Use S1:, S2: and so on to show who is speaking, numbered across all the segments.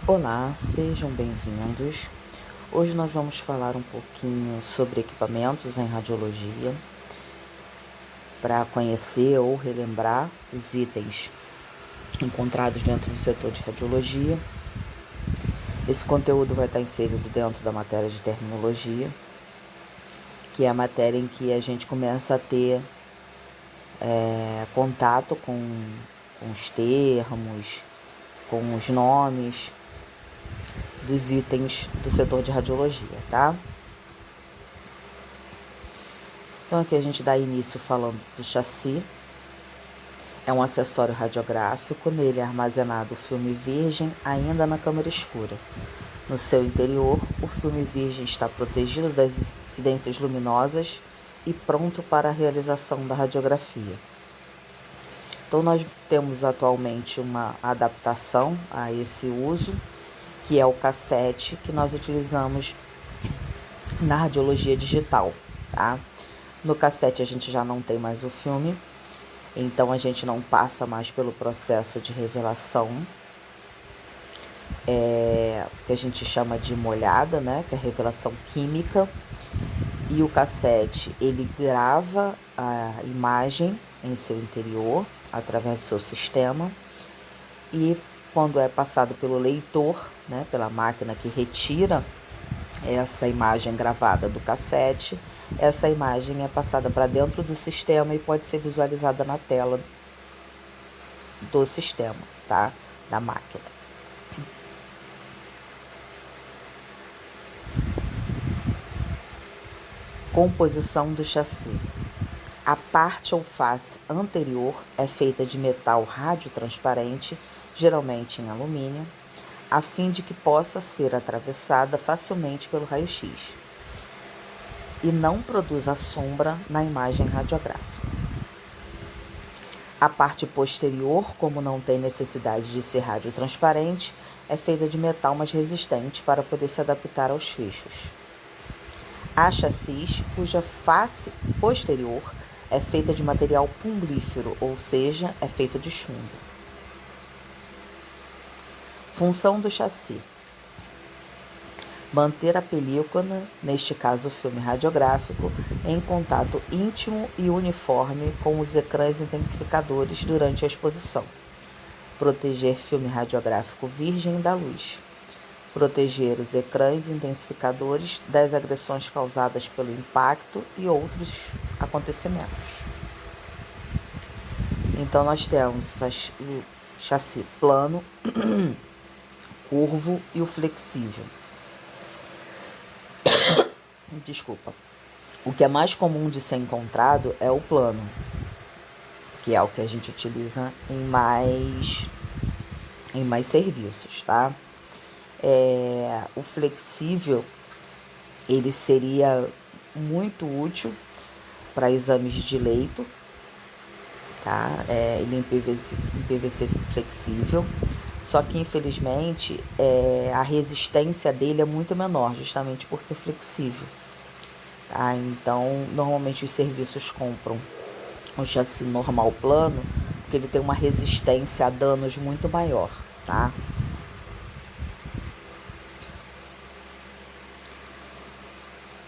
S1: Olá, sejam bem-vindos. Hoje nós vamos falar um pouquinho sobre equipamentos em radiologia, para conhecer ou relembrar os itens encontrados dentro do setor de radiologia. Esse conteúdo vai estar inserido dentro da matéria de terminologia, que é a matéria em que a gente começa a ter contato com os termos, com os nomes dos itens do setor de radiologia, tá? Então aqui a gente dá início falando do chassi. É um acessório radiográfico, nele é armazenado o filme virgem ainda na câmara escura. No seu interior, o filme virgem está protegido das incidências luminosas e pronto para a realização da radiografia. Então nós temos atualmente uma adaptação a esse uso, que é o cassete que nós utilizamos na radiologia digital, tá? No cassete a gente já não tem mais o filme, então a gente não passa mais pelo processo de revelação, que a gente chama de molhada, né? Que é revelação química. E o cassete, ele grava a imagem em seu interior, através do seu sistema, e quando é passado pelo leitor, né, pela máquina que retira essa imagem gravada do cassete, essa imagem é passada para dentro do sistema e pode ser visualizada na tela do sistema, tá? Da máquina. Composição do chassi. A parte ou face anterior é feita de metal radiotransparente, geralmente em alumínio, a fim de que possa ser atravessada facilmente pelo raio-x e não produza sombra na imagem radiográfica. A parte posterior, como não tem necessidade de ser radiotransparente, é feita de metal mais resistente para poder se adaptar aos fechos. Há chassis cuja face posterior é feita de material pumblífero, ou seja, é feito de chumbo. Função do chassi: manter a película, neste caso o filme radiográfico, em contato íntimo e uniforme com os ecrãs intensificadores durante a exposição. Proteger filme radiográfico virgem da luz. Proteger os ecrãs intensificadores das agressões causadas pelo impacto e outros acontecimentos. Então nós temos o chassi plano, curvo e o flexível. Desculpa. O que é mais comum de ser encontrado é o plano, que é o que a gente utiliza em mais serviços, tá? O flexível, ele seria muito útil para exames de leito, tá? Ele é em PVC flexível, só que infelizmente a resistência dele é muito menor, justamente por ser flexível, tá? Então normalmente os serviços compram um chassi normal plano, porque ele tem uma resistência a danos muito maior, tá?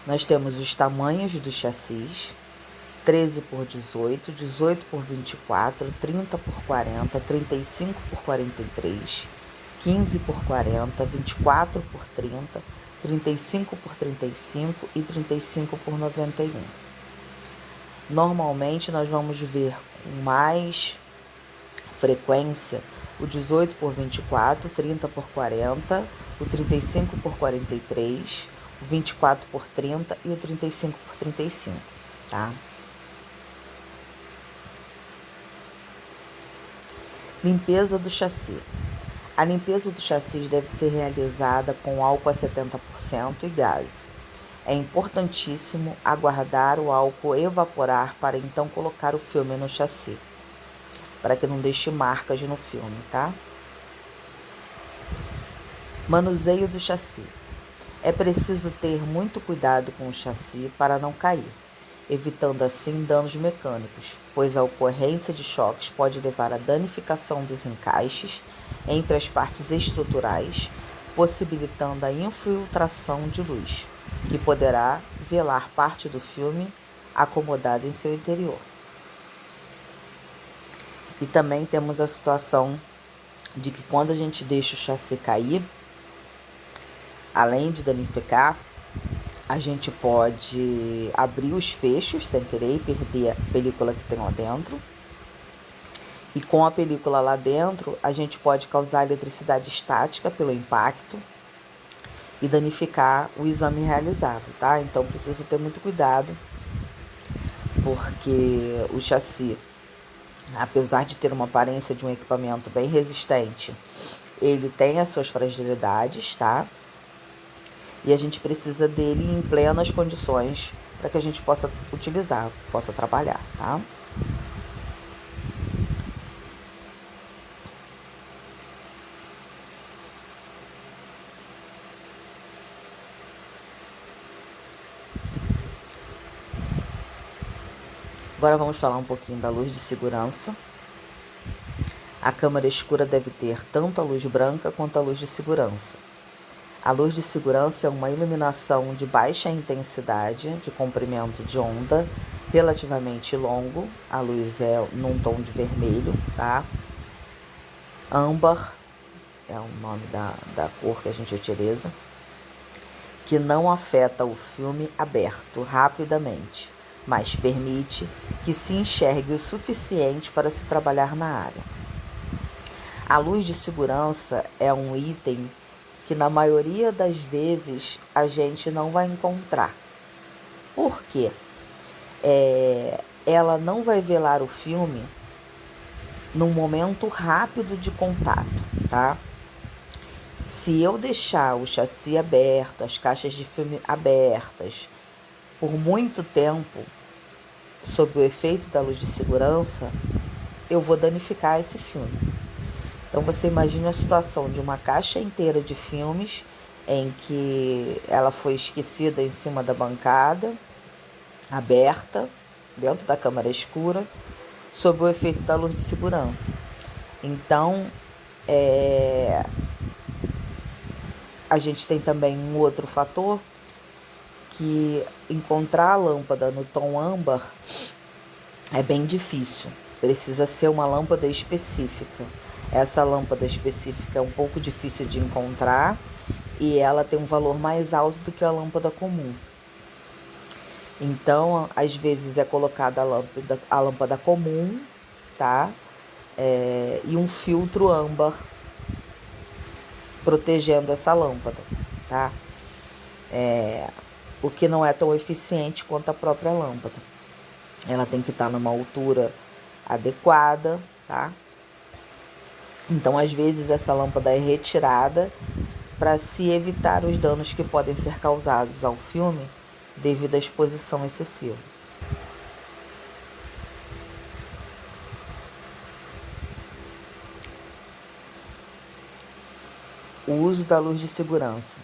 S1: Nós temos os tamanhos dos chassis: 13 por 18, 18 por 24, 30 por 40, 35 por 43, 15 por 40, 24 por 30, 35 por 35 e 35 por 91. Normalmente nós vamos ver com mais frequência o 18 por 24, 30 por 40, o 35 por 43, o 24 por 30 e o 35 por 35, tá? Limpeza do chassi. A limpeza do chassi deve ser realizada com álcool a 70% e gás. É importantíssimo aguardar o álcool evaporar para então colocar o filme no chassi, para que não deixe marcas no filme, tá? Manuseio do chassi. É preciso ter muito cuidado com o chassi para não cair, evitando assim danos mecânicos, pois a ocorrência de choques pode levar à danificação dos encaixes entre as partes estruturais, possibilitando a infiltração de luz, que poderá velar parte do filme acomodada em seu interior. E também temos a situação de que quando a gente deixa o chassi cair, além de danificar, a gente pode abrir os fechos sem querer e perder a película que tem lá dentro. E com a película lá dentro, a gente pode causar eletricidade estática pelo impacto e danificar o exame realizado, tá? Então precisa ter muito cuidado, porque o chassi, apesar de ter uma aparência de um equipamento bem resistente, ele tem as suas fragilidades, tá? E a gente precisa dele em plenas condições para que a gente possa utilizar, possa trabalhar, tá? Agora vamos falar um pouquinho da luz de segurança. A câmara escura deve ter tanto a luz branca quanto a luz de segurança. A luz de segurança é uma iluminação de baixa intensidade, de comprimento de onda, relativamente longo. A luz é num tom de vermelho, tá? Âmbar é o nome da cor que a gente utiliza, que não afeta o filme aberto rapidamente, mas permite que se enxergue o suficiente para se trabalhar na área. A luz de segurança é um item que na maioria das vezes a gente não vai encontrar. Por quê? Ela não vai velar o filme num momento rápido de contato, tá? Se eu deixar o chassi aberto, as caixas de filme abertas, por muito tempo, sob o efeito da luz de segurança, eu vou danificar esse filme. Então você imagina a situação de uma caixa inteira de filmes em que ela foi esquecida em cima da bancada, aberta, dentro da câmara escura, sob o efeito da luz de segurança. Então, a gente tem também um outro fator, que encontrar a lâmpada no tom âmbar é bem difícil. Precisa ser uma lâmpada específica. Essa lâmpada específica é um pouco difícil de encontrar e ela tem um valor mais alto do que a lâmpada comum. Então, às vezes é colocada a lâmpada comum, tá? E um filtro âmbar protegendo essa lâmpada, tá? O que não é tão eficiente quanto a própria lâmpada. Ela tem que estar numa altura adequada, tá? Então, às vezes, essa lâmpada é retirada para se evitar os danos que podem ser causados ao filme devido à exposição excessiva. O uso da luz de segurança.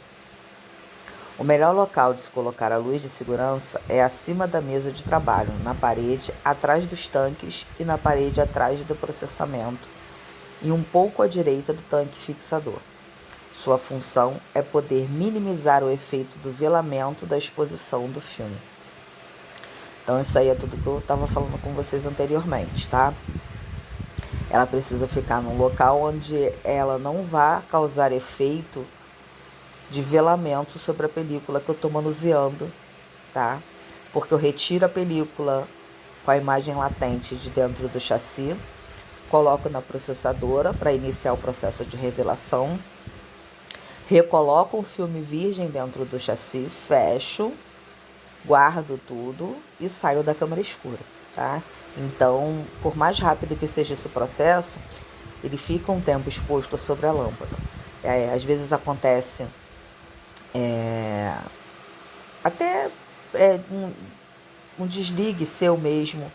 S1: O melhor local de se colocar a luz de segurança é acima da mesa de trabalho, na parede atrás dos tanques e na parede atrás do processamento, e um pouco à direita do tanque fixador. Sua função é poder minimizar o efeito do velamento da exposição do filme. Então isso aí é tudo que eu estava falando com vocês anteriormente, tá? Ela precisa ficar num local onde ela não vá causar efeito de velamento sobre a película que eu estou manuseando, tá? Porque eu retiro a película com a imagem latente de dentro do chassi, coloco na processadora para iniciar o processo de revelação, recoloco um filme virgem dentro do chassi, fecho, guardo tudo e saio da câmara escura, tá? Então, por mais rápido que seja esse processo, ele fica um tempo exposto sobre a lâmpada. Às vezes acontece até um desligue seu mesmo,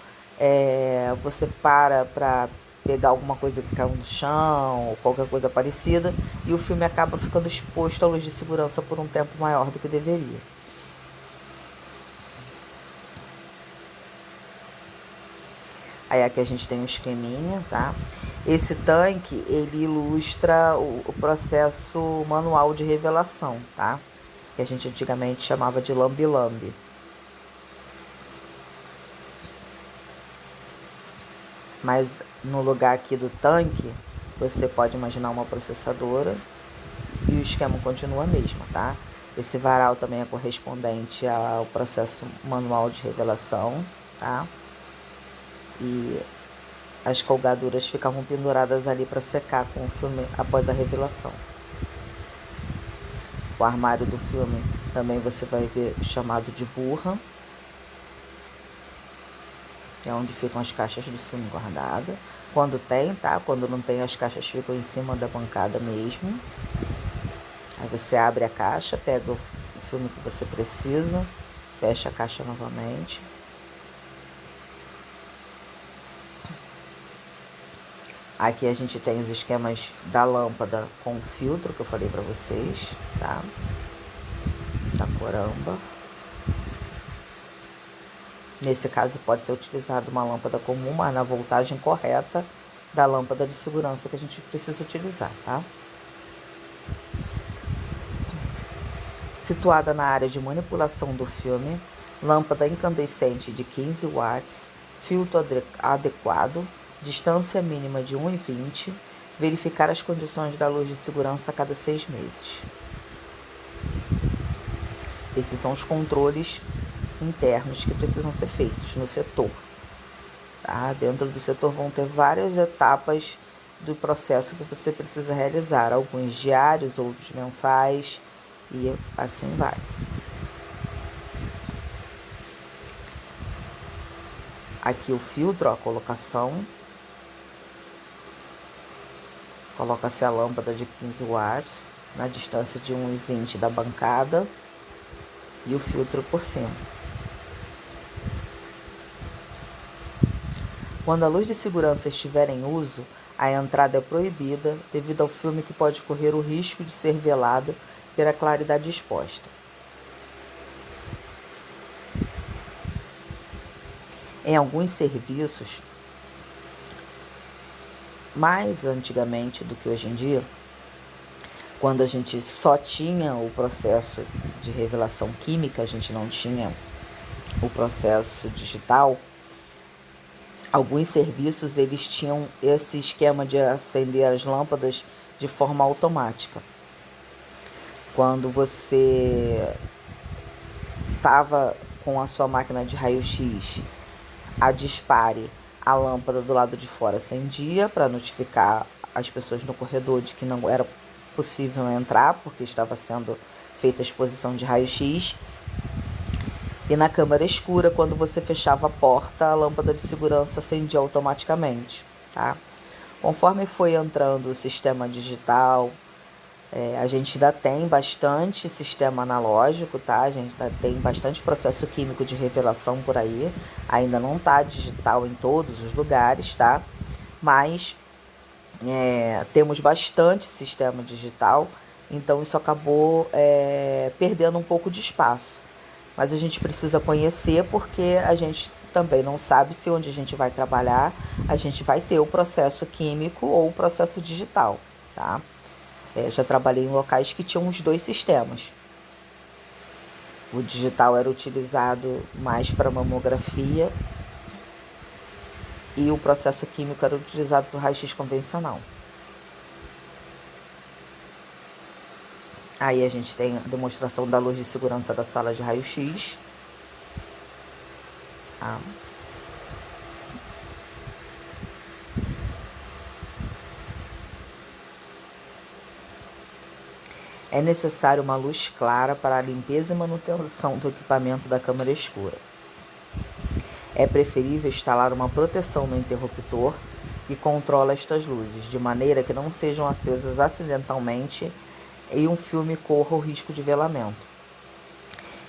S1: você para pegar alguma coisa que caiu no chão ou qualquer coisa parecida e o filme acaba ficando exposto à luz de segurança por um tempo maior do que deveria. Aí aqui a gente tem um esqueminha, tá? Esse tanque, ele ilustra o processo manual de revelação, tá? Que a gente antigamente chamava de lambe-lambe. Mas no lugar aqui do tanque, você pode imaginar uma processadora e o esquema continua mesmo, tá? Esse varal também é correspondente ao processo manual de revelação, tá? E as colgaduras ficavam penduradas ali para secar com o filme após a revelação. O armário do filme também você vai ver chamado de burra, que é onde ficam as caixas do filme guardadas. Quando tem, tá? Quando não tem, as caixas ficam em cima da bancada mesmo. Aí você abre a caixa, pega o filme que você precisa, fecha a caixa novamente. Aqui a gente tem os esquemas da lâmpada com filtro que eu falei para vocês, tá? Da Coramba. Nesse caso pode ser utilizada uma lâmpada comum, mas na voltagem correta da lâmpada de segurança que a gente precisa utilizar, tá? Situada na área de manipulação do filme, lâmpada incandescente de 15 watts, filtro adequado, distância mínima de 1,20, verificar as condições da luz de segurança a cada 6 meses. Esses são os controles internos que precisam ser feitos no setor. Tá? Dentro do setor vão ter várias etapas do processo que você precisa realizar, alguns diários, outros mensais, e assim vai. Aqui o filtro, a colocação. Coloca-se a lâmpada de 15 watts na distância de 1,20 da bancada e o filtro por cima. Quando a luz de segurança estiver em uso, a entrada é proibida devido ao filme que pode correr o risco de ser velado pela claridade exposta. Em alguns serviços, mais antigamente do que hoje em dia, quando a gente só tinha o processo de revelação química, a gente não tinha o processo digital, alguns serviços eles tinham esse esquema de acender as lâmpadas de forma automática. Quando você estava com a sua máquina de raio-x a dispare, a lâmpada do lado de fora acendia para notificar as pessoas no corredor de que não era possível entrar, porque estava sendo feita a exposição de raio-x. E na câmara escura, quando você fechava a porta, a lâmpada de segurança acendia automaticamente, tá? Conforme foi entrando o sistema digital, a gente ainda tem bastante sistema analógico, tá? A gente ainda tem bastante processo químico de revelação por aí. Ainda não tá digital em todos os lugares, tá? Mas temos bastante sistema digital, então isso acabou perdendo um pouco de espaço. Mas a gente precisa conhecer porque a gente também não sabe se onde a gente vai trabalhar a gente vai ter o processo químico ou o processo digital, tá? Já trabalhei em locais que tinham os dois sistemas. O digital era utilizado mais para mamografia e o processo químico era utilizado para o raio-x convencional. Aí a gente tem a demonstração da luz de segurança da sala de raio-x. Tá? É necessário uma luz clara para a limpeza e manutenção do equipamento da câmara escura. É preferível instalar uma proteção no interruptor que controla estas luzes, de maneira que não sejam acesas acidentalmente e um filme corra o risco de velamento.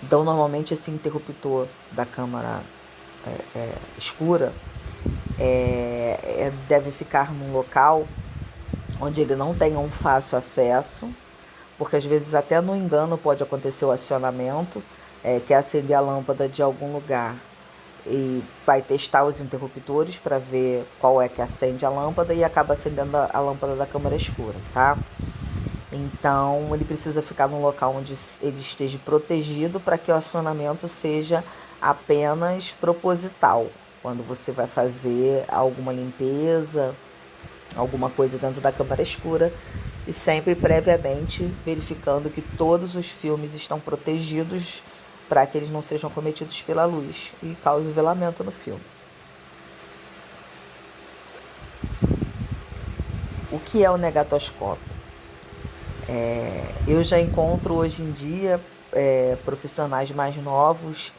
S1: Então, normalmente, esse interruptor da câmara escura deve ficar num local onde ele não tenha um fácil acesso, porque às vezes até no engano pode acontecer o acionamento, que é acender a lâmpada de algum lugar e vai testar os interruptores para ver qual é que acende a lâmpada e acaba acendendo a lâmpada da câmara escura, tá? Então, ele precisa ficar num local onde ele esteja protegido para que o acionamento seja apenas proposital. Quando você vai fazer alguma limpeza, alguma coisa dentro da câmara escura, e sempre previamente verificando que todos os filmes estão protegidos para que eles não sejam cometidos pela luz e cause velamento no filme. O que é o negatoscópio? Eu já encontro hoje em dia profissionais mais novos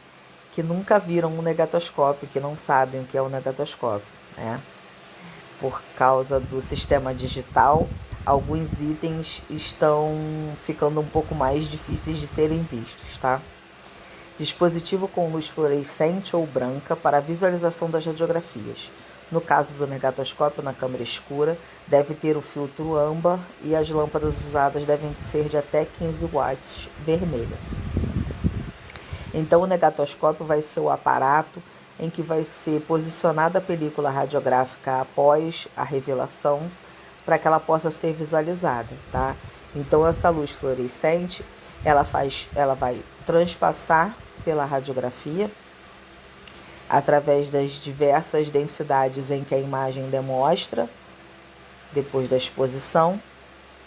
S1: que nunca viram um negatoscópio, que não sabem o que é o negatoscópio, né? Por causa do sistema digital, alguns itens estão ficando um pouco mais difíceis de serem vistos, tá? Dispositivo com luz fluorescente ou branca para visualização das radiografias. No caso do negatoscópio na câmara escura, deve ter o filtro âmbar e as lâmpadas usadas devem ser de até 15 watts vermelha. Então, o negatoscópio vai ser o aparato em que vai ser posicionada a película radiográfica após a revelação para que ela possa ser visualizada, tá? Então, essa luz fluorescente, ela vai transpassar pela radiografia através das diversas densidades em que a imagem demonstra depois da exposição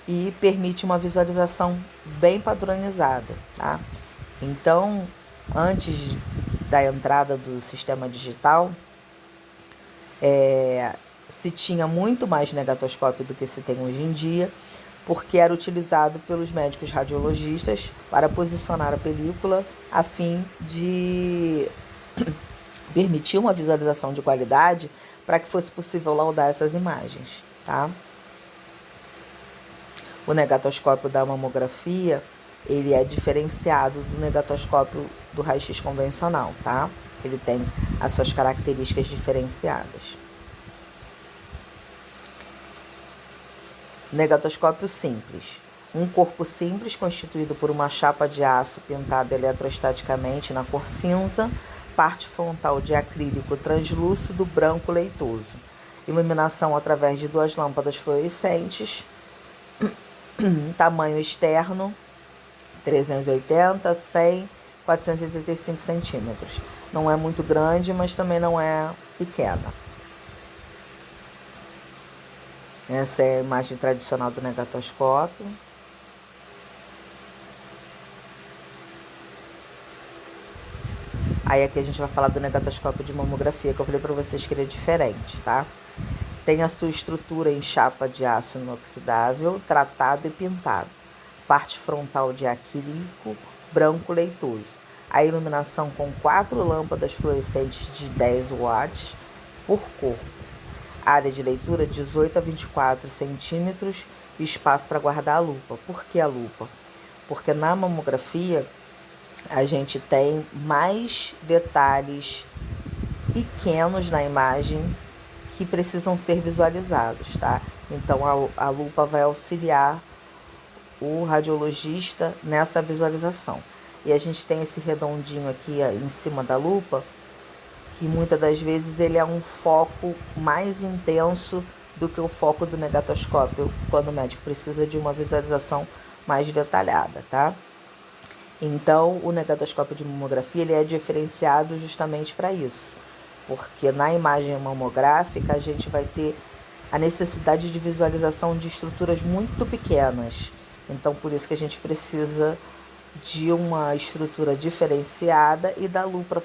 S1: e permite uma visualização bem padronizada, tá? Então, antes da entrada do sistema digital, se tinha muito mais negatoscópio do que se tem hoje em dia, porque era utilizado pelos médicos radiologistas para posicionar a película a fim de permitir uma visualização de qualidade para que fosse possível laudar essas imagens, tá? O negatoscópio da mamografia, ele é diferenciado do negatoscópio do raio-x convencional, tá? Ele tem as suas características diferenciadas. Negatoscópio simples. Um corpo simples constituído por uma chapa de aço pintada eletrostaticamente na cor cinza, parte frontal de acrílico translúcido branco leitoso. Iluminação através de 2 lâmpadas fluorescentes. Tamanho externo 380, 100, 485 centímetros. Não é muito grande, mas também não é pequena. Essa é a imagem tradicional do negatoscópio. Aí aqui a gente vai falar do negatoscópio de mamografia, que eu falei para vocês que ele é diferente, tá? Tem a sua estrutura em chapa de aço inoxidável, tratado e pintado. Parte frontal de acrílico branco leitoso. A iluminação com 4 lâmpadas fluorescentes de 10 watts por cor. Área de leitura 18 a 24 centímetros e espaço para guardar a lupa. Por que a lupa? Porque na mamografia a gente tem mais detalhes pequenos na imagem que precisam ser visualizados, tá? Então a lupa vai auxiliar o radiologista nessa visualização. E a gente tem esse redondinho aqui em cima da lupa, que muitas das vezes ele é um foco mais intenso do que o foco do negatoscópio, quando o médico precisa de uma visualização mais detalhada, tá? Então, o negatoscópio de mamografia ele é diferenciado justamente para isso, porque na imagem mamográfica a gente vai ter a necessidade de visualização de estruturas muito pequenas. Então, por isso que a gente precisa de uma estrutura diferenciada e da lupa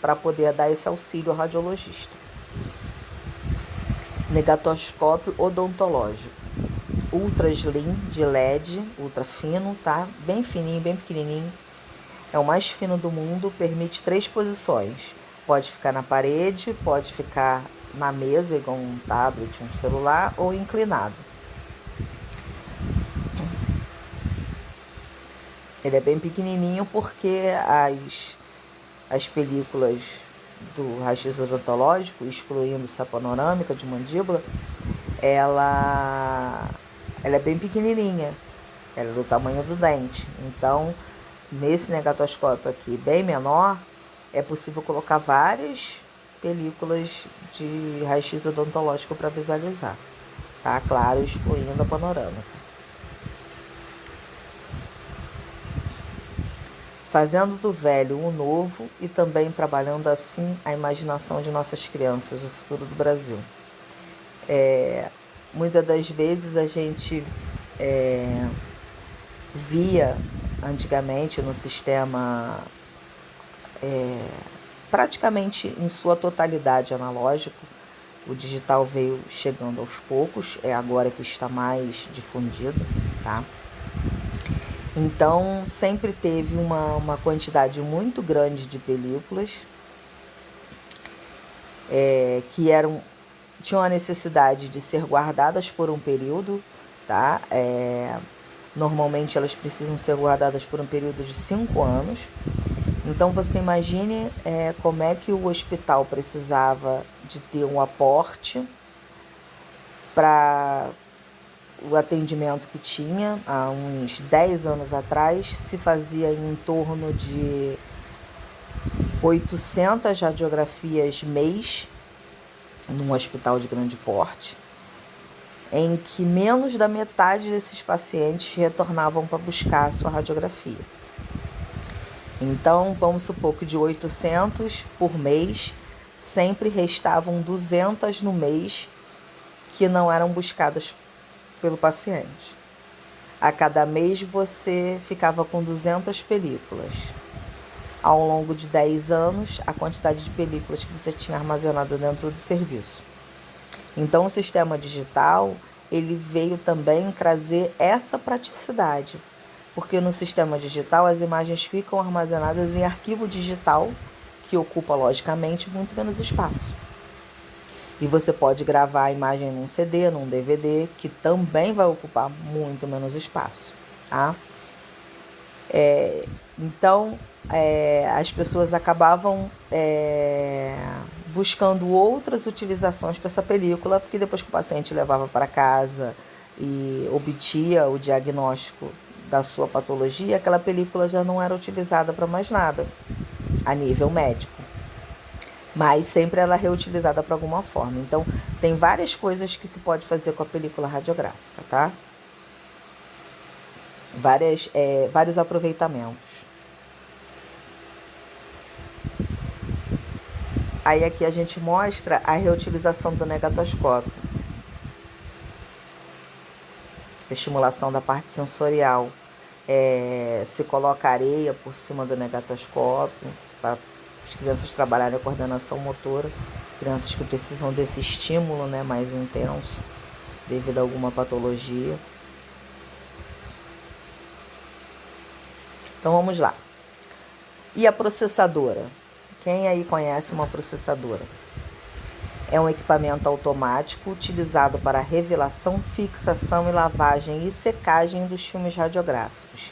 S1: para poder dar esse auxílio ao radiologista. Negatoscópio odontológico. Ultra slim de LED, ultra fino, tá? Bem fininho, bem pequenininho. É o mais fino do mundo, permite 3 posições. Pode ficar na parede, pode ficar na mesa, igual um tablet, um celular, ou inclinado. Ele é bem pequenininho porque as películas do raio-x odontológico, excluindo essa panorâmica de mandíbula, ela é bem pequenininha, ela é do tamanho do dente. Então, nesse negatoscópio aqui, bem menor, é possível colocar várias películas de raio-x odontológico para visualizar, tá? Claro, excluindo a panorâmica. Fazendo do velho o novo e também trabalhando assim a imaginação de nossas crianças, o futuro do Brasil. Muitas das vezes a gente via antigamente no sistema praticamente em sua totalidade analógico. O digital veio chegando aos poucos, é agora que está mais difundido, tá? Então, sempre teve uma quantidade muito grande de películas que tinham a necessidade de ser guardadas por um período, tá? Normalmente elas precisam ser guardadas por um período de 5 anos. Então você imagine como é que o hospital precisava de ter um aporte para o atendimento que tinha. Há uns 10 anos atrás se fazia em torno de 800 radiografias mês num hospital de grande porte, em que menos da metade desses pacientes retornavam para buscar a sua radiografia. Então, vamos supor que de 800 por mês, sempre restavam 200 no mês que não eram buscadas pelo paciente. A cada mês você ficava com 200 películas. Ao longo de 10 anos, a quantidade de películas que você tinha armazenada dentro do serviço. Então, o sistema digital, ele veio também trazer essa praticidade, porque no sistema digital as imagens ficam armazenadas em arquivo digital, que ocupa, logicamente, muito menos espaço. E você pode gravar a imagem num CD, num DVD, que também vai ocupar muito menos espaço, tá? Então, as pessoas acabavam buscando outras utilizações para essa película, porque depois que o paciente levava para casa e obtia o diagnóstico da sua patologia, aquela película já não era utilizada para mais nada, a nível médico. Mas sempre ela é reutilizada para alguma forma. Então, tem várias coisas que se pode fazer com a película radiográfica, tá? Vários aproveitamentos. Aí aqui a gente mostra a reutilização do negatoscópio. Estimulação da parte sensorial. Se coloca areia por cima do negatoscópio para as crianças trabalharem a coordenação motora. Crianças que precisam desse estímulo, né, mais intenso devido a alguma patologia. Então vamos lá. E a processadora? Quem aí conhece uma processadora? É um equipamento automático utilizado para revelação, fixação e lavagem e secagem dos filmes radiográficos,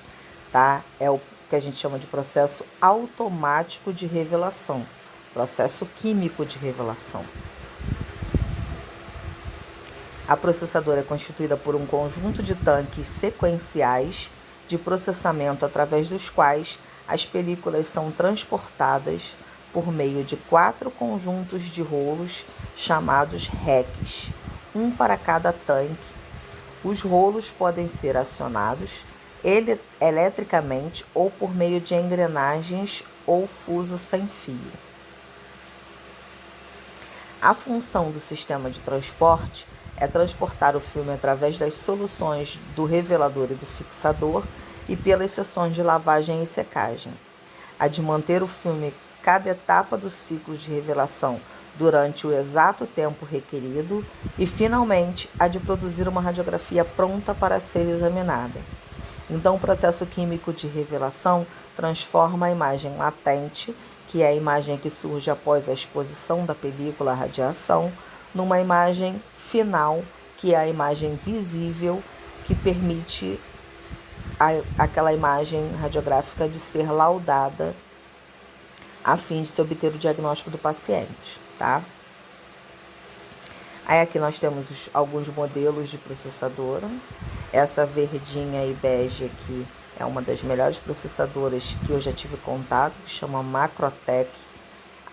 S1: tá? É o que a gente chama de processo automático de revelação, processo químico de revelação. A processadora é constituída por um conjunto de tanques sequenciais de processamento através dos quais as películas são transportadas por meio de 4 conjuntos de rolos chamados racks, um para cada tanque. Os rolos podem ser acionados eletricamente ou por meio de engrenagens ou fuso sem fio. A função do sistema de transporte é transportar o filme através das soluções do revelador e do fixador e pelas seções de lavagem e secagem. A de manter o filme cada etapa do ciclo de revelação durante o exato tempo requerido e, finalmente, a de produzir uma radiografia pronta para ser examinada. Então, o processo químico de revelação transforma a imagem latente, que é a imagem que surge após a exposição da película à radiação, numa imagem final, que é a imagem visível, que permite aquela imagem radiográfica de ser laudada a fim de se obter o diagnóstico do paciente, tá? Aí aqui nós temos alguns modelos de processadora. Essa verdinha e bege aqui é uma das melhores processadoras que eu já tive contato, que chama Macrotec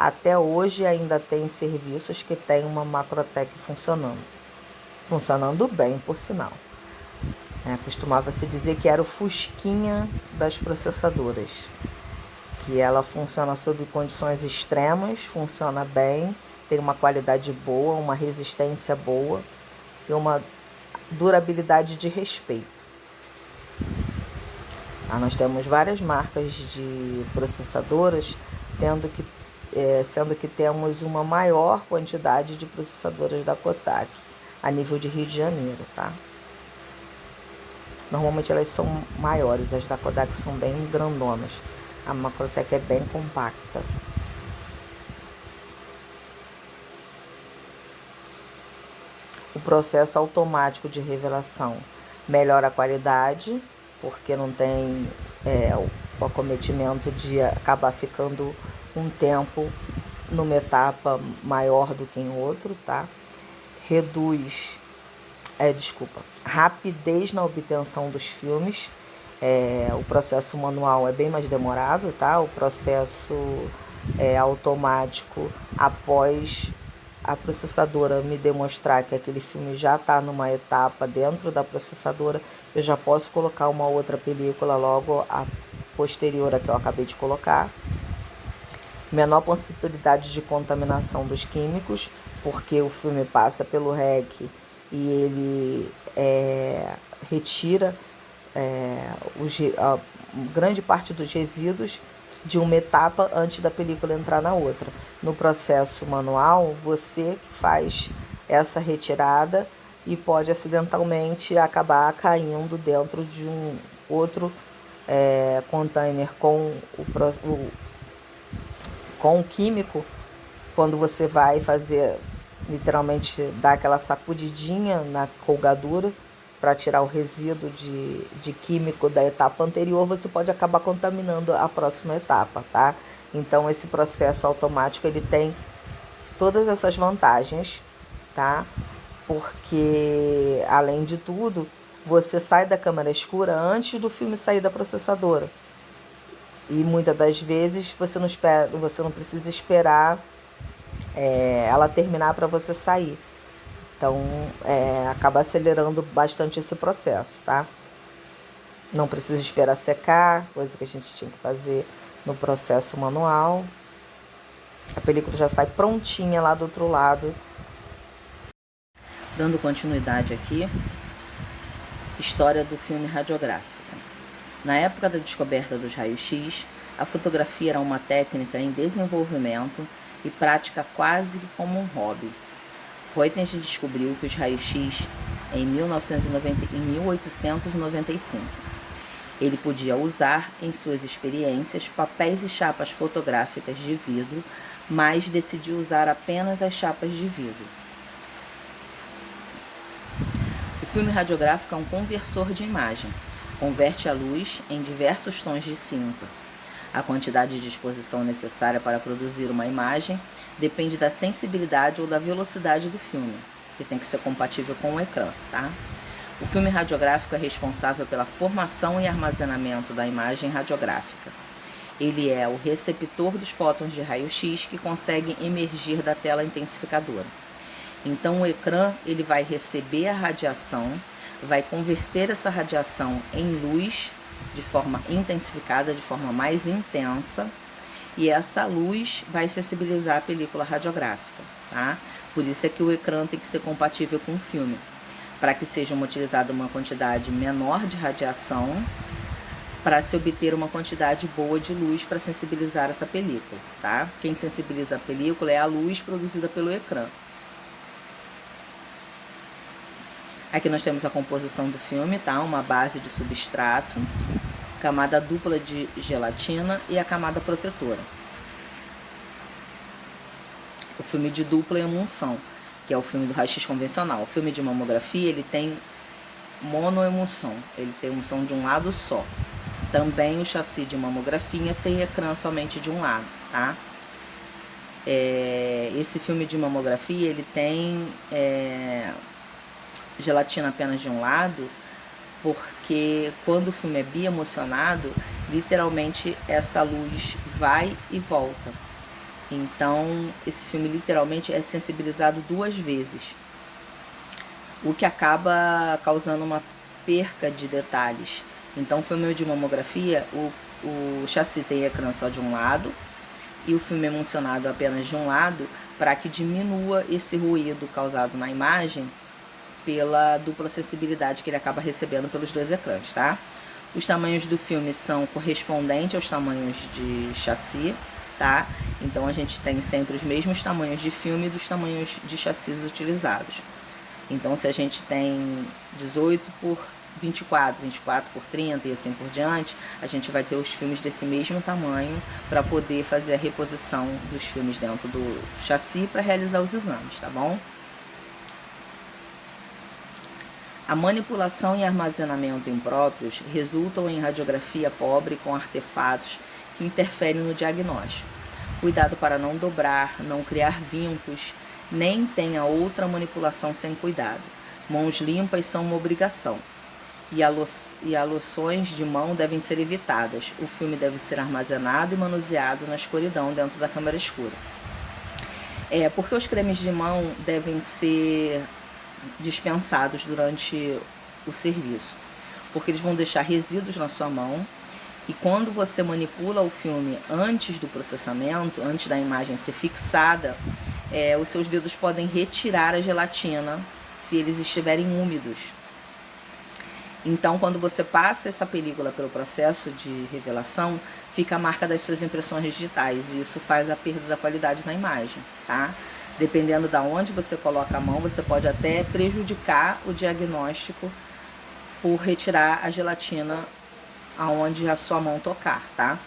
S1: Até hoje ainda tem serviços que tem uma Macrotec funcionando bem, por sinal. Costumava-se dizer que era o fusquinha das processadoras, que ela funciona sob condições extremas, funciona bem, tem uma qualidade boa, uma resistência boa e uma durabilidade de respeito. Nós temos várias marcas de processadoras, sendo que temos uma maior quantidade de processadoras da Kotak a nível de Rio de Janeiro, tá? Normalmente elas são maiores, as da Kodak são bem grandonas. A Macrotec é bem compacta. O processo automático de revelação melhora a qualidade, porque não tem o acometimento de acabar ficando um tempo numa etapa maior do que em outro, tá? Reduz, rapidez na obtenção dos filmes. O processo manual é bem mais demorado, tá? O processo automático, após a processadora me demonstrar que aquele filme já está numa etapa dentro da processadora, eu já posso colocar uma outra película logo a posterior a que eu acabei de colocar. Menor possibilidade de contaminação dos químicos, porque o filme passa pelo REC e ele retira grande parte dos resíduos de uma etapa antes da película entrar na outra. No processo manual, você que faz essa retirada e pode acidentalmente acabar caindo dentro de um outro container com o químico, quando você vai fazer, literalmente, dar aquela sacudidinha na colgadura para tirar o resíduo de químico da etapa anterior, você pode acabar contaminando a próxima etapa, tá? Então, esse processo automático, ele tem todas essas vantagens, tá? Porque, além de tudo, você sai da câmera escura antes do filme sair da processadora. E muitas das vezes você não precisa esperar ela terminar para você sair. Então, acaba acelerando bastante esse processo, tá? Não precisa esperar secar, coisa que a gente tinha que fazer no processo manual. A película já sai prontinha lá do outro lado. Dando continuidade aqui, história do filme radiográfico. Na época da descoberta dos raios-x, a fotografia era uma técnica em desenvolvimento e prática quase como um hobby. Röntgen descobriu que os raios-x em 1895. Ele podia usar em suas experiências papéis e chapas fotográficas de vidro, mas decidiu usar apenas as chapas de vidro. O filme radiográfico é um conversor de imagem. Converte a luz em diversos tons de cinza. A quantidade de exposição necessária para produzir uma imagem depende da sensibilidade ou da velocidade do filme, que tem que ser compatível com o ecrã, tá? O filme radiográfico é responsável pela formação e armazenamento da imagem radiográfica. Ele é o receptor dos fótons de raio-x que conseguem emergir da tela intensificadora. Então, o ecrã ele vai receber a radiação, vai converter essa radiação em luz de forma intensificada, de forma mais intensa, e essa luz vai sensibilizar a película radiográfica, tá? Por isso é que o ecrã tem que ser compatível com o filme, para que seja utilizada uma quantidade menor de radiação, para se obter uma quantidade boa de luz para sensibilizar essa película, tá? Quem sensibiliza a película é a luz produzida pelo ecrã. Aqui nós temos a composição do filme, tá? Uma base de substrato, camada dupla de gelatina e a camada protetora. O filme de dupla emulsão, que é o filme do raio-x convencional. O filme de mamografia, ele tem monoemulsão, ele tem emulsão de um lado só. Também o chassi de mamografia tem ecrã somente de um lado, tá? Esse filme de mamografia, ele tem gelatina apenas de um lado, porque quando o filme é biemocionado, literalmente essa luz vai e volta. Então, esse filme literalmente é sensibilizado 2 vezes, o que acaba causando uma perca de detalhes. Então, o filme de mamografia, o chassi tem ecrã só de um lado e o filme emulsionado apenas de um lado, para que diminua esse ruído causado na imagem pela dupla sensibilidade que ele acaba recebendo pelos 2 ecrãs, tá? Os tamanhos do filme são correspondentes aos tamanhos de chassi, tá? Então a gente tem sempre os mesmos tamanhos de filme e dos tamanhos de chassis utilizados. Então se a gente tem 18 por 24, 24 por 30 e assim por diante, a gente vai ter os filmes desse mesmo tamanho para poder fazer a reposição dos filmes dentro do chassi para realizar os exames, tá bom? A manipulação e armazenamento impróprios resultam em radiografia pobre com artefatos que interferem no diagnóstico. Cuidado para não dobrar, não criar vincos, nem tenha outra manipulação sem cuidado. Mãos limpas são uma obrigação. E aloções de mão devem ser evitadas. O filme deve ser armazenado e manuseado na escuridão dentro da câmara escura. Porque os cremes de mão devem ser dispensados durante o serviço, porque eles vão deixar resíduos na sua mão, e quando você manipula o filme antes do processamento, antes da imagem ser fixada, os seus dedos podem retirar a gelatina se eles estiverem úmidos. Então, quando você passa essa película pelo processo de revelação, fica a marca das suas impressões digitais, e isso faz a perda da qualidade na imagem, tá? Dependendo de onde você coloca a mão, você pode até prejudicar o diagnóstico por retirar a gelatina aonde a sua mão tocar, tá?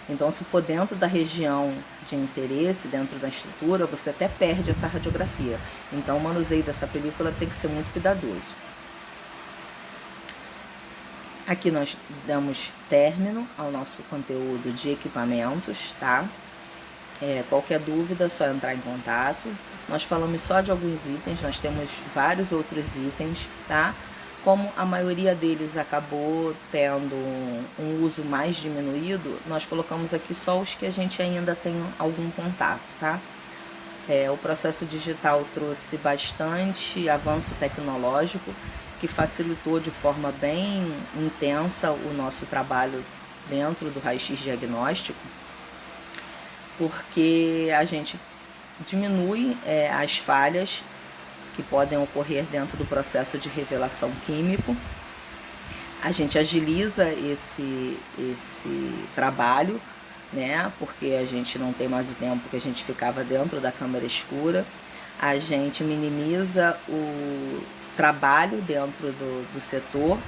S1: Então, se for dentro da região de interesse, dentro da estrutura, você até perde essa radiografia. Então, o manuseio dessa película tem que ser muito cuidadoso. Aqui nós damos término ao nosso conteúdo de equipamentos, tá? Qualquer dúvida é só entrar em contato. Nós falamos só de alguns itens, nós temos vários outros itens, tá? Como a maioria deles acabou tendo um uso mais diminuído, nós colocamos aqui só os que a gente ainda tem algum contato, tá? O processo digital trouxe bastante avanço tecnológico, que facilitou de forma bem intensa o nosso trabalho dentro do raio-x diagnóstico, porque a gente diminui as falhas que podem ocorrer dentro do processo de revelação químico. A gente agiliza esse trabalho, né? Porque a gente não tem mais o tempo que a gente ficava dentro da câmara escura. A gente minimiza o trabalho dentro do setor,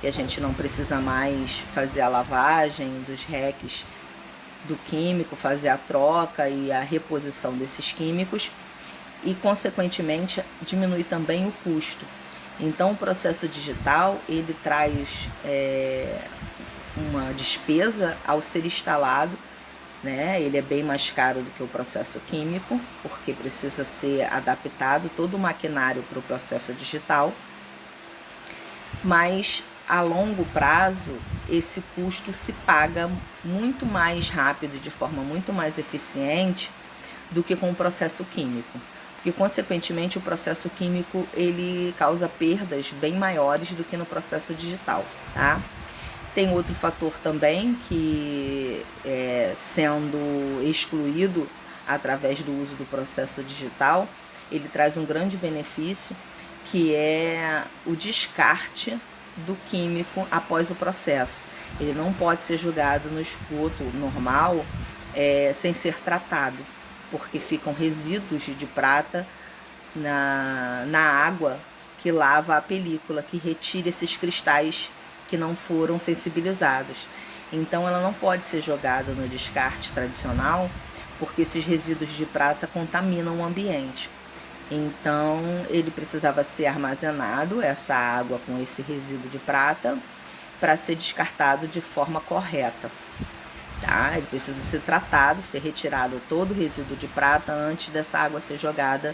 S1: e a gente não precisa mais fazer a lavagem dos reques do químico, fazer a troca e a reposição desses químicos, e consequentemente diminui também o custo. Então o processo digital ele traz uma despesa ao ser instalado, né? Ele é bem mais caro do que o processo químico, porque precisa ser adaptado todo o maquinário para o processo digital, mas a longo prazo esse custo se paga muito mais rápido, de forma muito mais eficiente do que com o processo químico, porque consequentemente o processo químico ele causa perdas bem maiores do que no processo digital, tá? Tem outro fator também que, sendo excluído através do uso do processo digital, ele traz um grande benefício, que é o descarte do químico após o processo. Ele não pode ser jogado no esgoto normal sem ser tratado, porque ficam resíduos de prata na água que lava a película, que retira esses cristais que não foram sensibilizados. Então ela não pode ser jogada no descarte tradicional, porque esses resíduos de prata contaminam o ambiente. Então ele precisava ser armazenado, essa água com esse resíduo de prata, para ser descartado de forma correta, tá? Ele precisa ser tratado, ser retirado todo o resíduo de prata antes dessa água ser jogada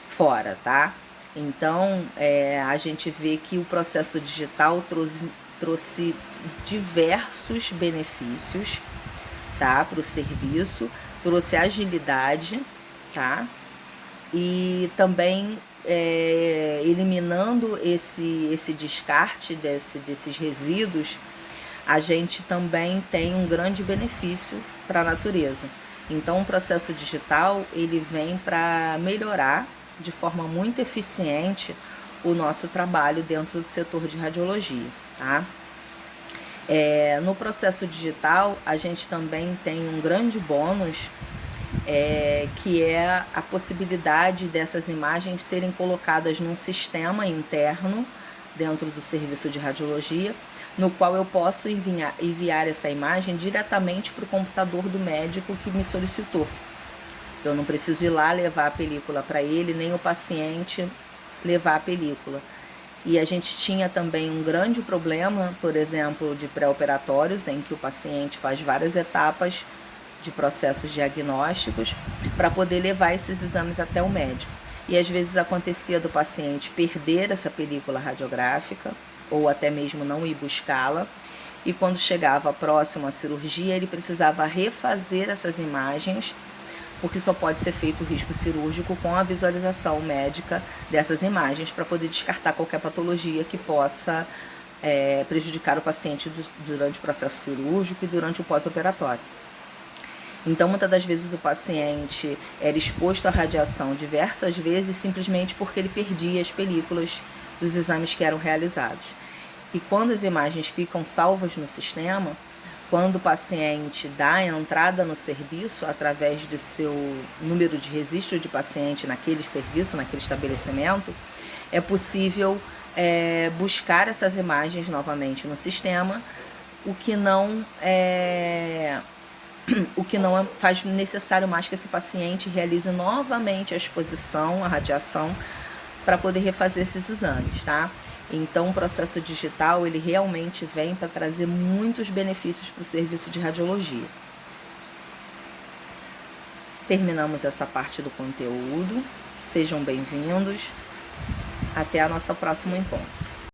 S1: fora, tá? Então, a gente vê que o processo digital trouxe diversos benefícios, tá, para o serviço, trouxe agilidade, tá, e também eliminando esse descarte desses resíduos, a gente também tem um grande benefício para a natureza. Então, o processo digital, ele vem para melhorar de forma muito eficiente o nosso trabalho dentro do setor de radiologia, tá? No processo digital, a gente também tem um grande bônus, que é a possibilidade dessas imagens serem colocadas num sistema interno dentro do serviço de radiologia, no qual eu posso enviar essa imagem diretamente para o computador do médico que me solicitou. Eu não preciso ir lá levar a película para ele, nem o paciente levar a película. E a gente tinha também um grande problema, por exemplo, de pré-operatórios, em que o paciente faz várias etapas de processos diagnósticos para poder levar esses exames até o médico. E às vezes acontecia do paciente perder essa película radiográfica ou até mesmo não ir buscá-la. E quando chegava próximo à cirurgia, ele precisava refazer essas imagens, porque só pode ser feito o risco cirúrgico com a visualização médica dessas imagens para poder descartar qualquer patologia que possa prejudicar o paciente durante o processo cirúrgico e durante o pós-operatório. Então, muitas das vezes o paciente era exposto à radiação diversas vezes simplesmente porque ele perdia as películas dos exames que eram realizados. E quando as imagens ficam salvas no sistema, quando o paciente dá a entrada no serviço através do seu número de registro de paciente naquele serviço, naquele estabelecimento, é possível buscar essas imagens novamente no sistema, o que não faz necessário mais que esse paciente realize novamente a exposição à radiação para poder refazer esses exames, tá? Então, o processo digital, ele realmente vem para trazer muitos benefícios para o serviço de radiologia. Terminamos essa parte do conteúdo. Sejam bem-vindos. Até a nossa próximo encontro.